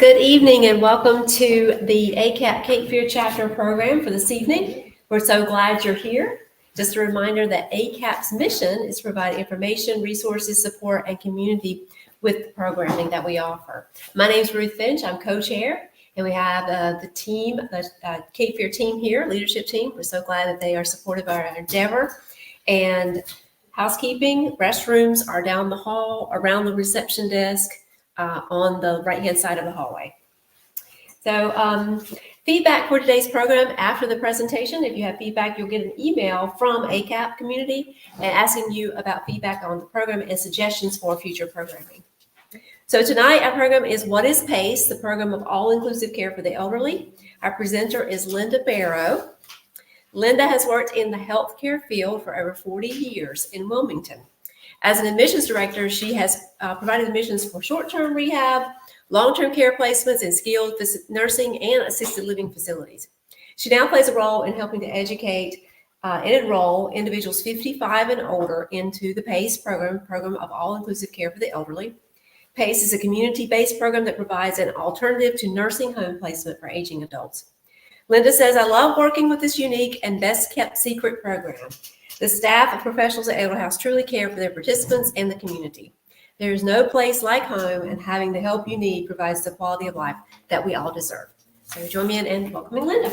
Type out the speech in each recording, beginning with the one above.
Good evening and welcome to the ACAP Cape Fear Chapter program for this evening. We're so glad you're here. Just a reminder that ACAP's mission is to provide information, resources, support, and community with the programming that we offer. My name is Ruth Finch. I'm co-chair, and we have the team, the Cape Fear team here, leadership team. We're so glad that they are supportive of our endeavor. And housekeeping, restrooms are down the hall, around the reception desk, on the right-hand side of the hallway. So feedback for today's program after the presentation. If you have feedback, you'll get an email from ACAP community and asking you about feedback on the program and suggestions for future programming. So tonight our program is What is PACE, the program of all-inclusive care for the elderly. Our presenter is Lynda Barrow. Lynda has worked in the healthcare field for over 40 years in Wilmington. As an admissions director, she has provided admissions for short-term rehab, long-term care placements, and skilled nursing and assisted living facilities. She now plays a role in helping to educate and enroll individuals 55 and older into the PACE program of all-inclusive care for the elderly. PACE is a community-based program that provides an alternative to nursing home placement for aging adults. Lynda says, "I love working with this unique and best-kept secret program. The staff and professionals at Elderhaus truly care for their participants and the community. There is no place like home, and having the help you need provides the quality of life that we all deserve." So join me in welcoming Lynda.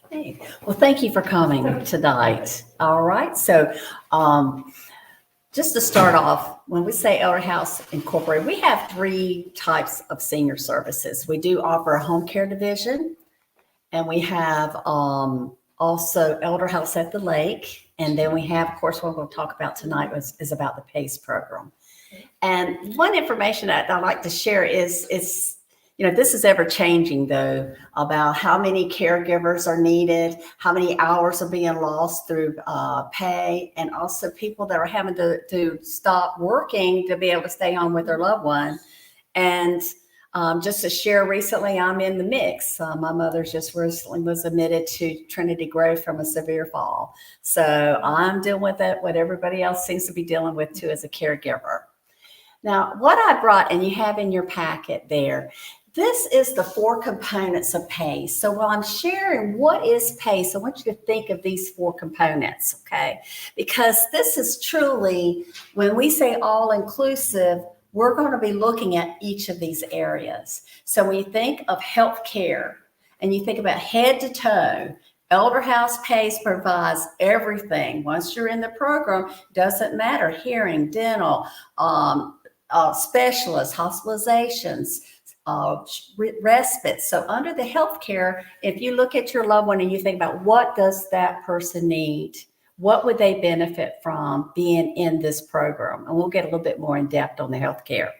Hey. Well, thank you for coming tonight. All right. So just to start off, when we say Elderhaus Incorporated, we have three types of senior services. We do offer a home care division, and we have also Elderhaus at the Lake. And then we have, of course, what we'll talk about tonight is about the PACE program. And one information that I'd like to share is this is ever changing, though, about how many caregivers are needed, how many hours are being lost through pay, and also people that are having to stop working to be able to stay home with their loved one. And just to share, recently I'm in the mix. My mother just recently was admitted to Trinity Grove from a severe fall. So I'm dealing with it, what everybody else seems to be dealing with too as a caregiver. Now, what I brought, and you have in your packet there, this is the four components of PACE. So while I'm sharing what is PACE, I want you to think of these four components, okay? Because this is truly, when we say all-inclusive, we're going to be looking at each of these areas. So when you think of healthcare and you think about head to toe, Elderhaus PACE provides everything. Once you're in the program, doesn't matter, hearing, dental, specialists, hospitalizations, respite. So under the healthcare, if you look at your loved one and you think about what does that person need, what would they benefit from being in this program? And we'll get a little bit more in depth on the healthcare.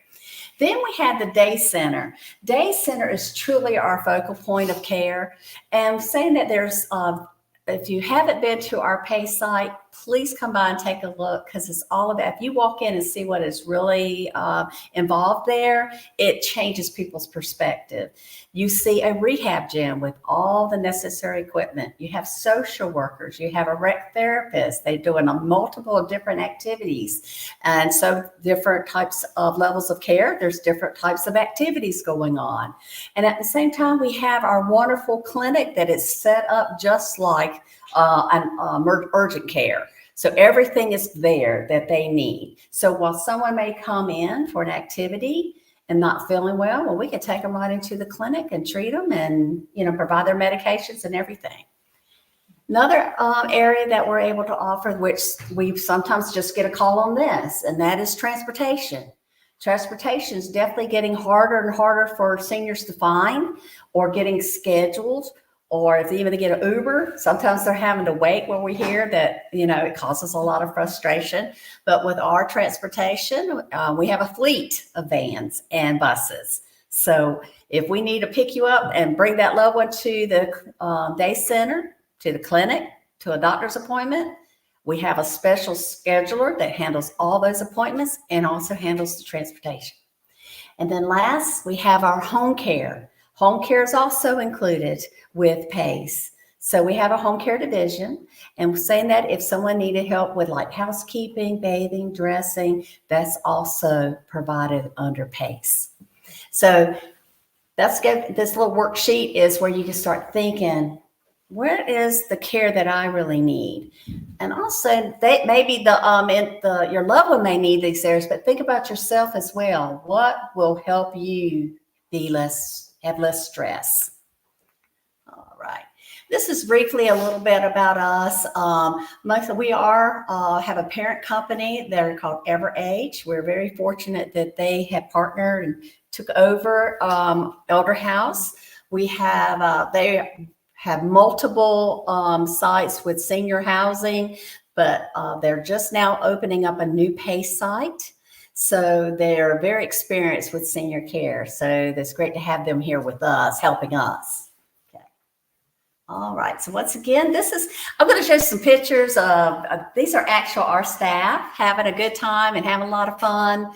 Then we have the day center. Day center is truly our focal point of care. And I'm saying that there's, if you haven't been to our PACE site, please come by and take a look, because it's all about, if you walk in and see what is really involved there, it changes people's perspective. You see a rehab gym with all the necessary equipment. You have social workers. You have a rec therapist. They're doing multiple different activities. And so different types of levels of care, there's different types of activities going on. And at the same time, we have our wonderful clinic that is set up just like an urgent care. So everything is there that they need. So while someone may come in for an activity and not feeling well, we can take them right into the clinic and treat them and, provide their medications and everything. Another area that we're able to offer, which we sometimes just get a call on this, and that is transportation. Transportation is definitely getting harder and harder for seniors to find, or getting scheduled. Or if they even get an Uber, sometimes they're having to wait, where we hear that, it causes a lot of frustration. But with our transportation, we have a fleet of vans and buses. So if we need to pick you up and bring that loved one to the day center, to the clinic, to a doctor's appointment, we have a special scheduler that handles all those appointments and also handles the transportation. And then last, we have our home care. Home care is also included with PACE. So we have a home care division, and saying that if someone needed help with like housekeeping, bathing, dressing, that's also provided under PACE. So that's good. This little worksheet is where you can start thinking, where is the care that I really need? And also, they maybe your loved one may need these areas, but think about yourself as well. What will help you have less stress? All right. This is briefly a little bit about us. We have a parent company. They're called Elderhaus. We're very fortunate that they have partnered and took over Elderhaus. They have multiple sites with senior housing, but they're just now opening up a new PACE site. So they're very experienced with senior care. So it's great to have them here with us, helping us. All right. So once again, I'm going to show some pictures of, these are our staff having a good time and having a lot of fun.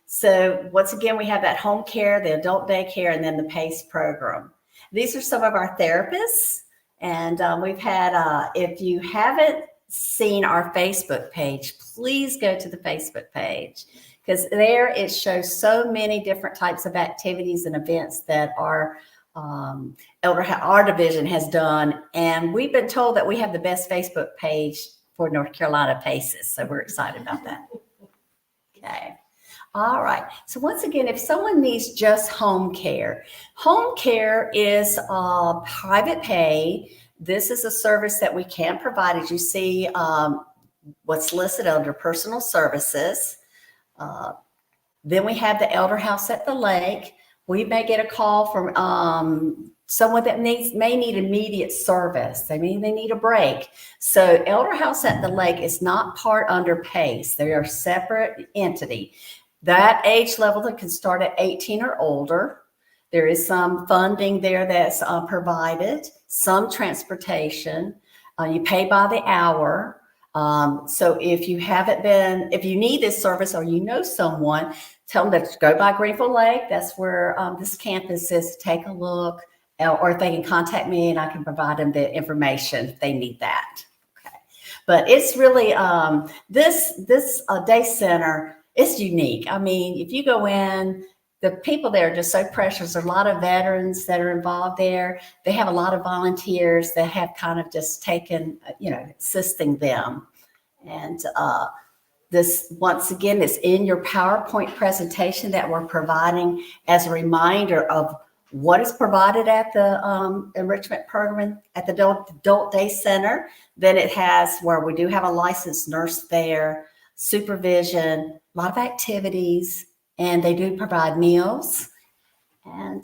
So once again, we have that home care, the adult daycare, and then the PACE program. These are some of our therapists. And we've had, if you haven't seen our Facebook page, please go to the Facebook page, because there it shows so many different types of activities and events that our division has done, and we've been told that we have the best Facebook page for North Carolina PACEs, so we're excited about that. Okay. All right. So once again, if someone needs just home care is private pay. This is a service that we can provide. As you see, what's listed under personal services. Then we have the Elderhaus at the lake. We may get a call from someone that may need immediate service. They need a break. So Elderhaus at the lake is not part under PACE. They are a separate entity. That age level that can start at 18 or older. There is some funding there that's provided, some transportation. You pay by the hour. So if you need this service or you know someone, tell them to go by Greenville Lake. That's where this campus is. Take a look, or if they can contact me and I can provide them the information if they need that. Okay. But it's really, this day center is unique. I mean, if you go in, the people there are just so precious. There's a lot of veterans that are involved there. They have a lot of volunteers that have kind of just taken, assisting them. And this, once again, is in your PowerPoint presentation that we're providing as a reminder of what is provided at the enrichment program at the Adult Day Center. Then it has where we do have a licensed nurse there, supervision, a lot of activities, and they do provide meals. And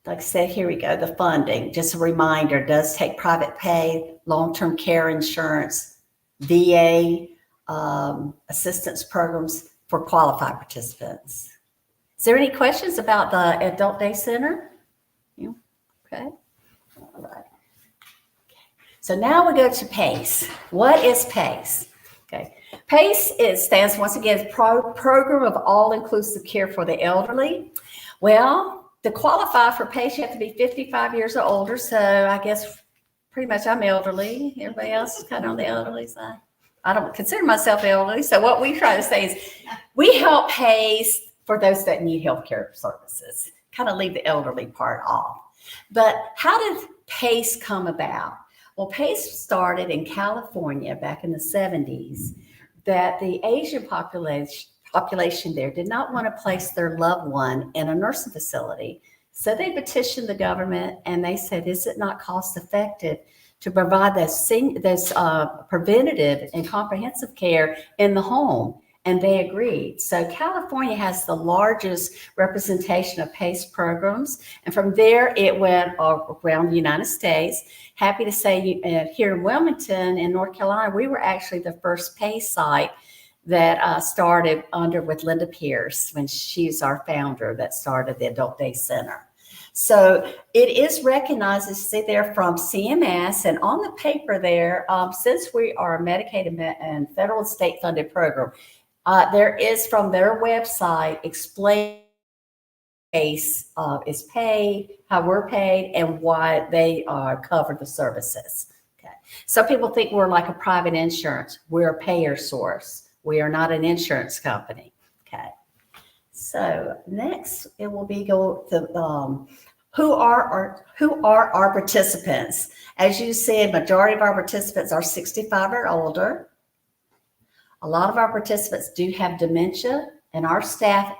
like I said, here we go, the funding. Just a reminder, does take private pay, long-term care insurance, VA, assistance programs for qualified participants. Is there any questions about the Adult Day Center? Okay. All right. Okay. So now we go to PACE. What is PACE? Okay. PACE stands, once again, Program of All-Inclusive Care for the Elderly. Well, to qualify for PACE, you have to be 55 years or older. So I guess pretty much I'm elderly. Everybody else is kind of on the elderly side. I don't consider myself elderly. So what we try to say is we help PACE for those that need healthcare services. Kind of leave the elderly part off. But how did PACE come about? Well, PACE started in California back in the 70s, that the Asian population there did not want to place their loved one in a nursing facility. So they petitioned the government and they said, is it not cost effective to provide this preventative and comprehensive care in the home? And they agreed. So California has the largest representation of PACE programs. And from there, it went around the United States. Happy to say here in Wilmington in North Carolina, we were actually the first PACE site that started with Lynda Pierce, when she's our founder that started the Adult Day Center. So it is recognized, as you see there, from CMS, and on the paper there, since we are a Medicaid and federal and state funded program, there is from their website explain PACE is paid, how we're paid, and why they cover the services. Okay. Some people think we're like a private insurance. We're a payer source. We are not an insurance company. Okay. So next, it will be who are our participants? As you said, majority of our participants are 65 or older. A lot of our participants do have dementia, and our staff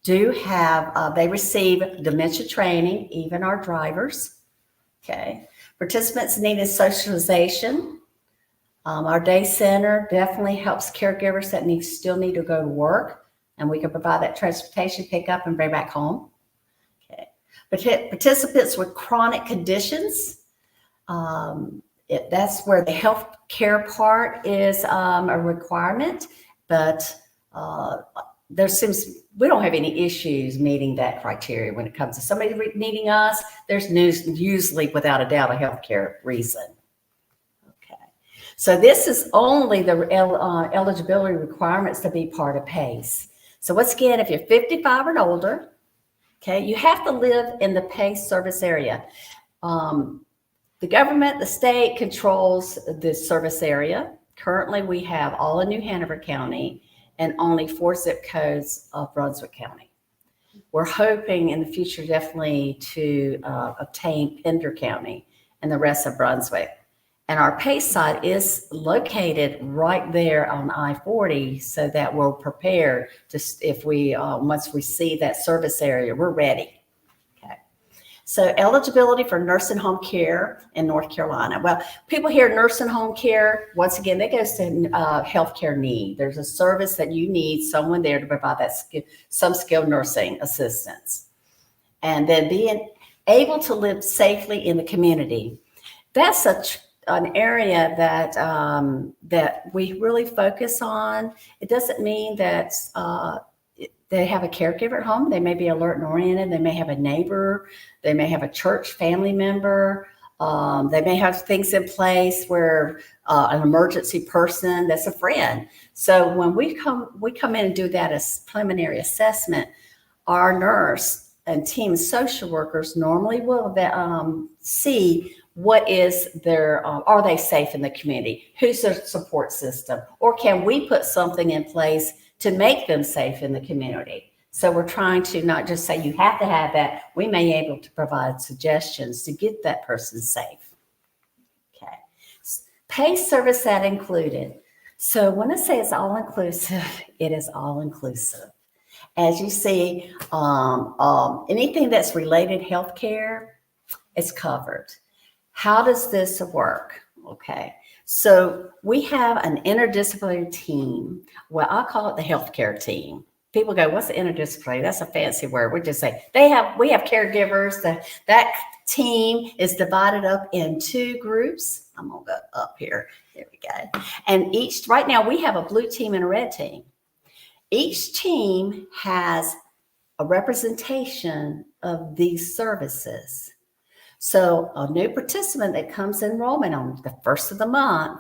do have, they receive dementia training, even our drivers. Okay. Participants needed socialization. Our day center definitely helps caregivers that still need to go to work, and we can provide that transportation pickup and bring back home. Okay. Participants with chronic conditions, that's where the health care part is a requirement, but we don't have any issues meeting that criteria when it comes to somebody needing us. There's usually, without a doubt, a healthcare reason. Okay, so this is only the eligibility requirements to be part of PACE. So once again, if you're 55 and older, okay, you have to live in the PACE service area. The government, the state controls the service area. Currently, we have all of New Hanover County and only 4 zip codes of Brunswick County. We're hoping in the future definitely to obtain Pender County and the rest of Brunswick. And our PACE site is located right there on I-40, so that we're prepared to, if we, once we see that service area, we're ready. Okay. So eligibility for nursing home care in North Carolina. Well, people hear nursing home care, once again, that goes to healthcare need. There's a service that you need someone there to provide that some skilled nursing assistance. And then being able to live safely in the community. That's an area that that we really focus on. It doesn't mean that they have a caregiver at home. They may be alert and oriented. They may have a neighbor. They may have a church family member. They may have things in place where an emergency person that's a friend. So when we come in and do that as preliminary assessment, our nurse and team social workers normally will see what is their, are they safe in the community? Who's their support system? Or can we put something in place to make them safe in the community? So we're trying to not just say you have to have that. We may be able to provide suggestions to get that person safe. Okay. PACE service that included. So when I say it's all inclusive, it is all inclusive. As you see, anything that's related healthcare is covered. How does this work? Okay, so we have an interdisciplinary team. Well, I call it the healthcare team. People go, what's the interdisciplinary? That's a fancy word. We just say we have caregivers. That team is divided up in 2 groups. I'm gonna go up here. There we go. And right now we have a blue team and a red team. Each team has a representation of these services. So a new participant that comes enrollment on the 1st of the month,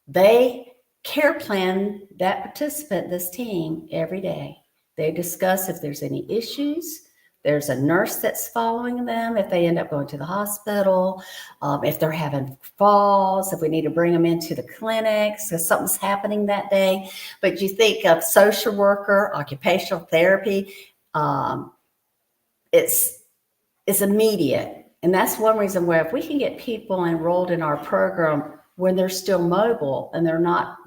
they care plan that participant, this team, every day. They discuss if there's any issues. There's a nurse that's following them if they end up going to the hospital, if they're having falls, if we need to bring them into the clinics, if something's happening that day. But you think of social worker, occupational therapy, it's immediate. And that's one reason where if we can get people enrolled in our program when they're still mobile and they're not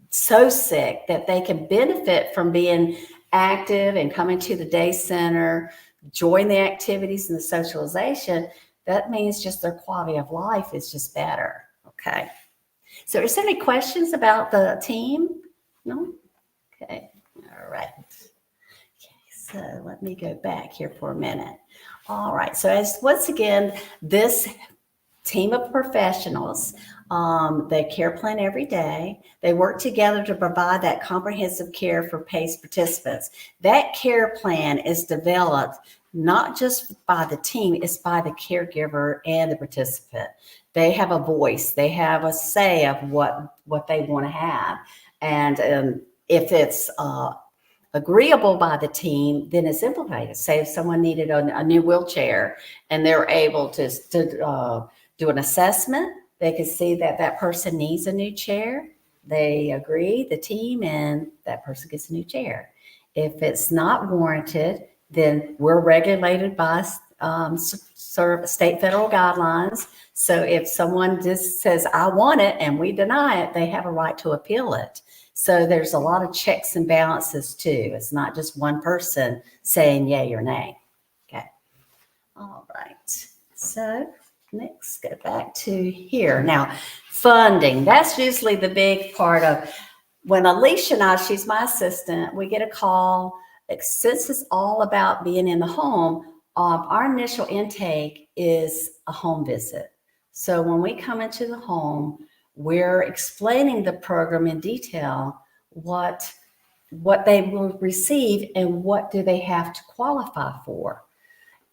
so sick that they can benefit from being active and coming to the day center, join the activities and the socialization, that means just their quality of life is just better. Okay. So is there any questions about the team? No? Okay. All right. Okay. So let me go back here for a minute. All right, so once again, this team of professionals, they care plan every day. They work together to provide that comprehensive care for PACE participants. That care plan is developed not just by the team, it's by the caregiver and the participant. They have a voice. They have a say of what they want to have. And if it's agreeable by the team, then it's implemented. Say if someone needed a new wheelchair and they're able to do an assessment, they can see that that person needs a new chair. They agree, the team, and that person gets a new chair. If it's not warranted, then we're regulated by state federal guidelines. So if someone just says, I want it, and we deny it, they have a right to appeal it. So there's a lot of checks and balances too. It's not just one person saying yay or nay. Okay. All right. So next, go back to here. Now, funding. That's usually the big part of when Alicia and I, she's my assistant, we get a call. Since it's all about being in the home, our initial intake is a home visit. So when we come into the home, we're explaining the program in detail, what they will receive and what do they have to qualify for.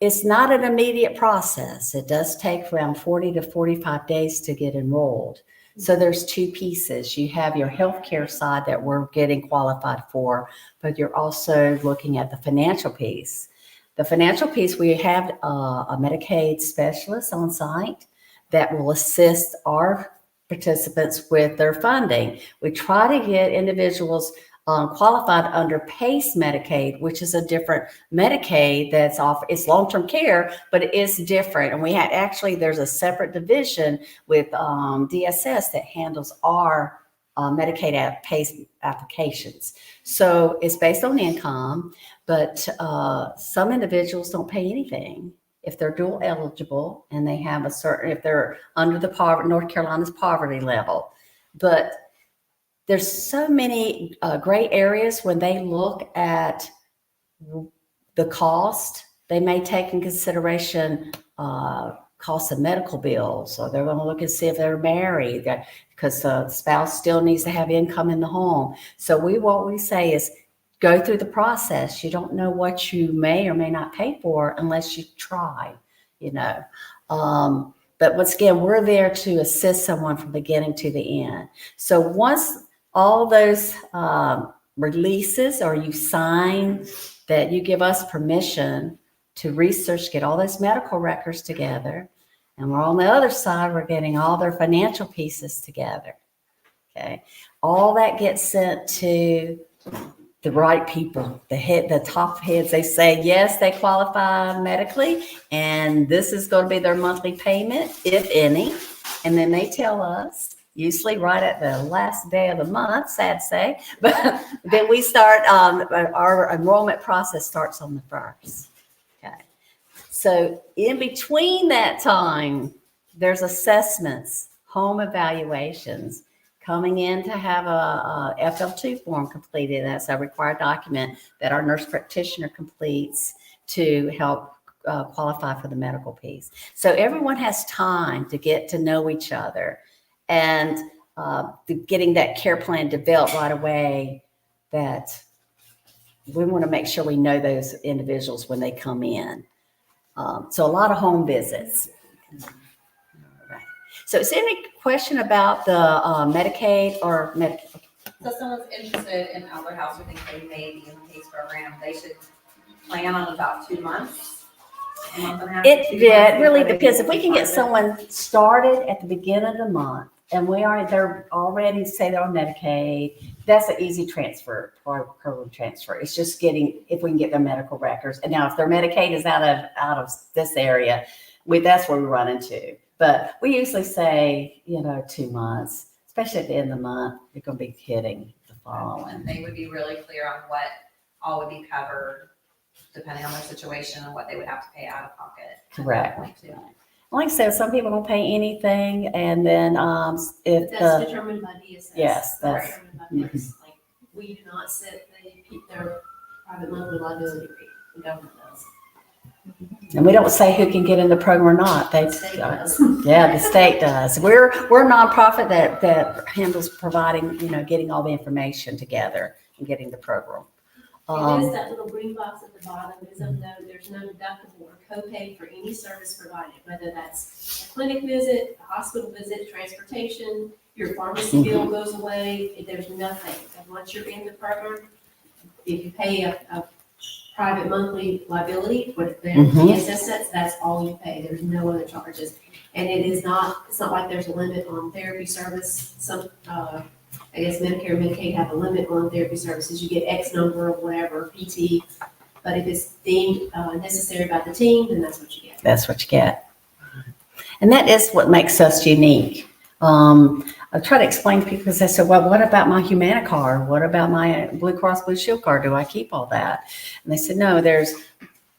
It's not an immediate process. It does take around 40 to 45 days to get enrolled. So there's two pieces. You have your healthcare side that we're getting qualified for, but you're also looking at the financial piece. The financial piece, we have a Medicaid specialist on site that will assist our participants with their funding. We try to get individuals qualified under PACE Medicaid, which is a different Medicaid that's offered. It's long-term care, but it is different. And we had actually, there's a separate division with DSS that handles our Medicaid PACE applications. So it's based on income, but some individuals don't pay anything if they're dual eligible and they have a certain, if they're under the North Carolina's poverty level. But there's so many gray areas when they look at the cost. They may take in consideration cost of medical bills, or they're going to look and see if they're married, because the spouse still needs to have income in the home. So what we say is go through the process. You don't know what you may or may not pay for unless you try, you know. But once again, we're there to assist someone from beginning to the end. So once all those releases, or you sign that you give us permission to research, get all those medical records together, and we're on the other side, we're getting all their financial pieces together. Okay, all that gets sent to the right people, the top heads. They say yes, they qualify medically, and this is going to be their monthly payment, if any. And then they tell us, usually right at the last day of the month, sad to say, but then we start, our enrollment process starts on the 1st. Okay. So in between that time, there's assessments, home evaluations, coming in to have a FL2 form completed. That's a required document that our nurse practitioner completes to help qualify for the medical piece. So everyone has time to get to know each other, and getting that care plan developed right away, that we want to make sure we know those individuals when they come in. So a lot of home visits. Right. So is there any question about the Medicaid or Medicaid? So if someone's interested in Elderhaus or thinks they may be in the PACE program, they should plan on about 2 months. A month and a half, It really depends. If we can get someone started at the beginning of the month, and they're already, say they're on Medicaid, that's an easy transfer or program transfer. It's just getting, if we can get their medical records. And now if their Medicaid is out of this area, that's where we run into. But we usually say, 2 months, especially at the end of the month, you're going to be hitting the fall. And they would be really clear on what all would be covered, depending on their situation and what they would have to pay out of pocket. Correct. Like I said, some people don't pay anything, and then if That's determined by DSS. Yes, that's determined by DSS. Like, we do not set their private monthly liability rate. The government does. and we don't say who can get in the program or not. The state does. Yeah, the state does. We're a nonprofit that handles providing, getting all the information together and getting the program. It is that little green box at the bottom. It is of note, there's no deductible or copay for any service provided, whether that's a clinic visit, a hospital visit, transportation, your pharmacy bill goes away. There's nothing. And once you're in the program, if you pay a private monthly liability, what the Mhm. PSS sets, that's all you pay. There's no other charges. And it's not like there's a limit on therapy service. Some, I guess Medicare and Medicaid have a limit on therapy services. You get X number of whatever, PT. But if it's deemed necessary by the team, then that's what you get. That's what you get. And that is what makes us unique. I try to explain to people because they say, well, what about my Humana card? What about my Blue Cross Blue Shield card? Do I keep all that? And they said, no,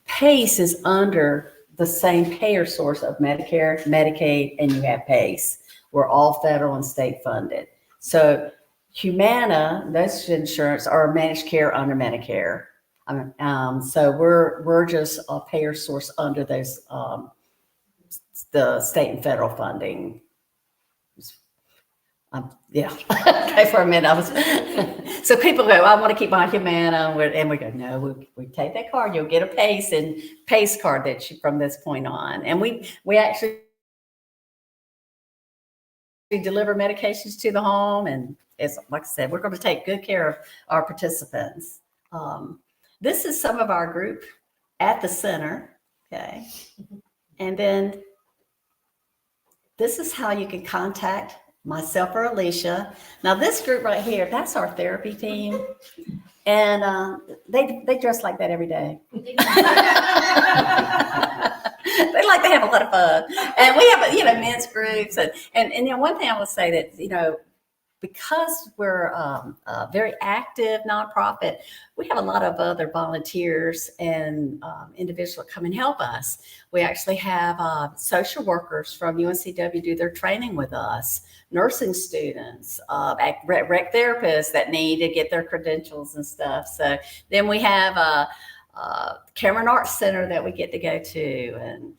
PACE is under the same payer source of Medicare, Medicaid, and you have PACE. We're all federal and state funded. So Humana, those insurance are managed care under Medicare. So we're just a payer source under those, the state and federal funding. Yeah. Okay, for a minute, so people go, I want to keep my Humana, and we go, no, we take that card, you'll get a PACE card from this point on. And we actually deliver medications to the home, and it's, like I said, we're going to take good care of our participants. This is some of our group at the center, okay? And then this is how you can contact myself or Alicia. Now this group right here, that's our therapy team. And they dress like that every day. They like to have a lot of fun. And we have, men's groups. And one thing I will say that, because we're a very active nonprofit, we have a lot of other volunteers and individuals that come and help us. We actually have social workers from UNCW do their training with us, nursing students, rec therapists that need to get their credentials and stuff. So then we have a Cameron Arts Center that we get to go to, and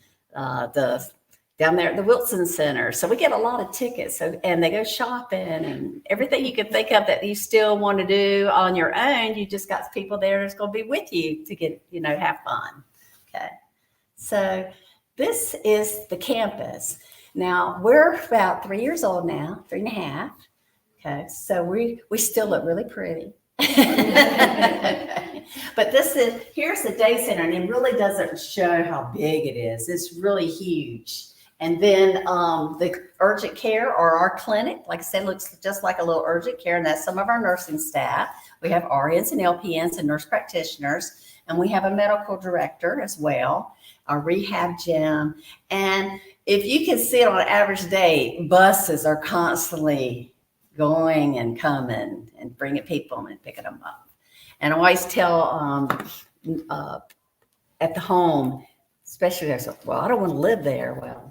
down there at the Wilson Center. So we get a lot of tickets, and they go shopping and everything you can think of that you still want to do on your own. You just got people there that's going to be with you to get, have fun. Okay. So this is the campus. Now we're about 3 years old now, 3.5. Okay. So we still look really pretty. But here's the day center, and it really doesn't show how big it is. It's really huge. And then the urgent care, or our clinic, like I said, looks just like a little urgent care, and that's some of our nursing staff. We have RNs and LPNs and nurse practitioners, and we have a medical director as well, our rehab gym. And if you can see it on an average day, buses are constantly going and coming and bringing people and picking them up. And I always tell at the home, especially they say, well, I don't want to live there. Well,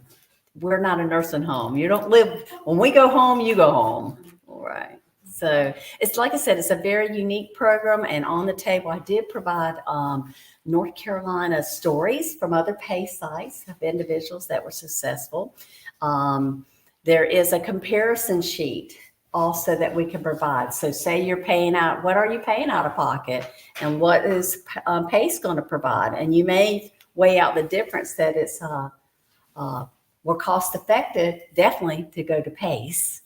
we're not a nursing home. You don't live, when we go home, you go home. All right. So it's, like I said, it's a very unique program. And on the table, I did provide North Carolina stories from other PACE sites of individuals that were successful. There is a comparison sheet also that we can provide. So say you're paying out, what are you paying out of pocket, and what is PACE going to provide? And you may weigh out the difference that it's more cost effective, definitely, to go to PACE.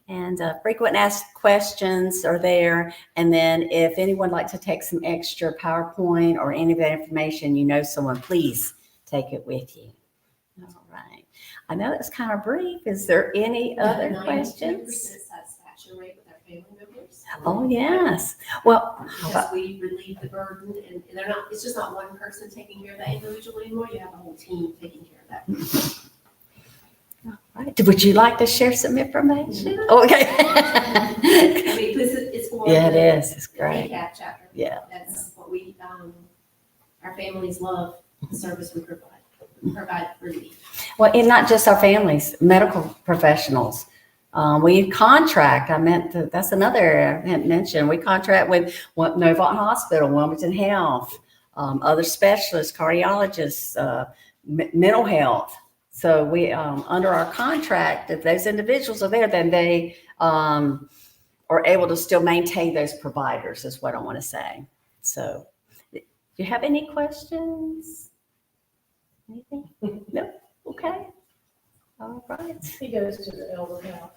And frequent asked questions are there. And then if anyone would like to take some extra PowerPoint or any of that information, someone, please take it with you. All right. I know that's kind of brief. Is there any other questions? Satisfaction rate with our family members. Oh, yes. Well, Because we relieve the burden, and it's just not one person taking care of that individual anymore. You have a whole team taking care of that. all right. Would you like to share some information? Okay. It's for Yeah, it is. It's the great. ACAP chapter. Yeah. That's what we, our families love the service we provide relief. Well, and not just our families, medical professionals. We contract, that's another area I hadn't mentioned. We contract with Novant Hospital, Wilmington Health, other specialists, cardiologists, mental health. So we, under our contract, if those individuals are there, then they are able to still maintain those providers, is what I want to say. So do you have any questions? Anything? No? Okay. All right. He goes to the Elderhaus.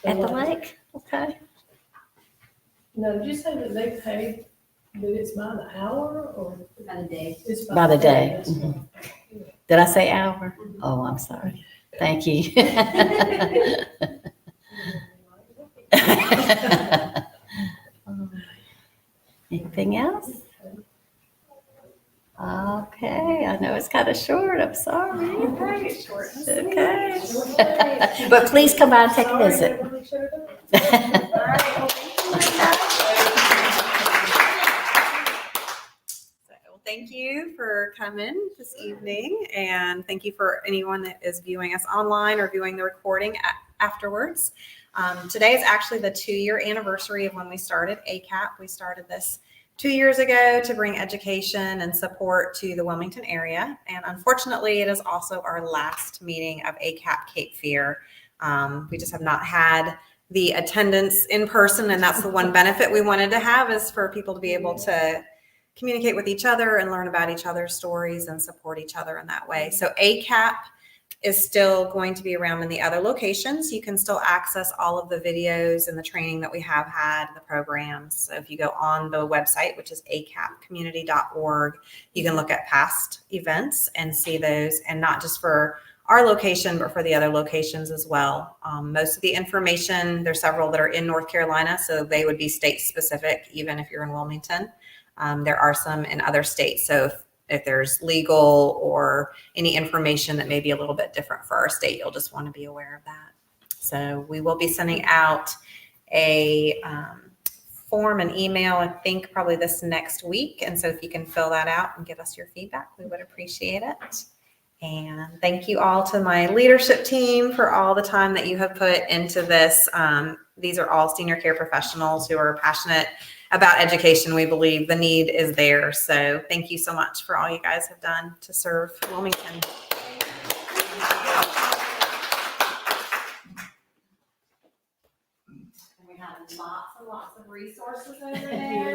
At the lake? Okay. No, did you say that they pay But it's by the hour or? By the day. It's By the day. That's Mhm. right. Did I say hour? Oh, I'm sorry. Thank you. Anything else? Okay, I know it's kind of short. I'm sorry. Okay. But please come by and take a visit. Well, thank you for coming this evening, and thank you for anyone that is viewing us online or viewing the recording afterwards. Today is actually the 2-year anniversary of when we started ACAP. We started this 2 years ago to bring education and support to the Wilmington area, and unfortunately, it is also our last meeting of ACAP Cape Fear. We just have not had the attendance in person, and that's the one benefit we wanted to have, is for people to be able to communicate with each other and learn about each other's stories and support each other in that way. So ACAP is still going to be around in the other locations. You can still access all of the videos and the training that we have had, the programs. So if you go on the website, which is acapcommunity.org, you can look at past events and see those, and not just for our location, but for the other locations as well. Most of the information, there's several that are in North Carolina, so they would be state specific, even if you're in Wilmington. There are some in other states. So if there's legal or any information that may be a little bit different for our state, you'll just want to be aware of that. So we will be sending out a form and email, I think probably this next week. And so if you can fill that out and give us your feedback, we would appreciate it. And thank you all to my leadership team for all the time that you have put into this. These are all senior care professionals who are passionate about education. We believe the need is there. So thank you so much for all you guys have done to serve Wilmington. We have lots and lots of resources over there.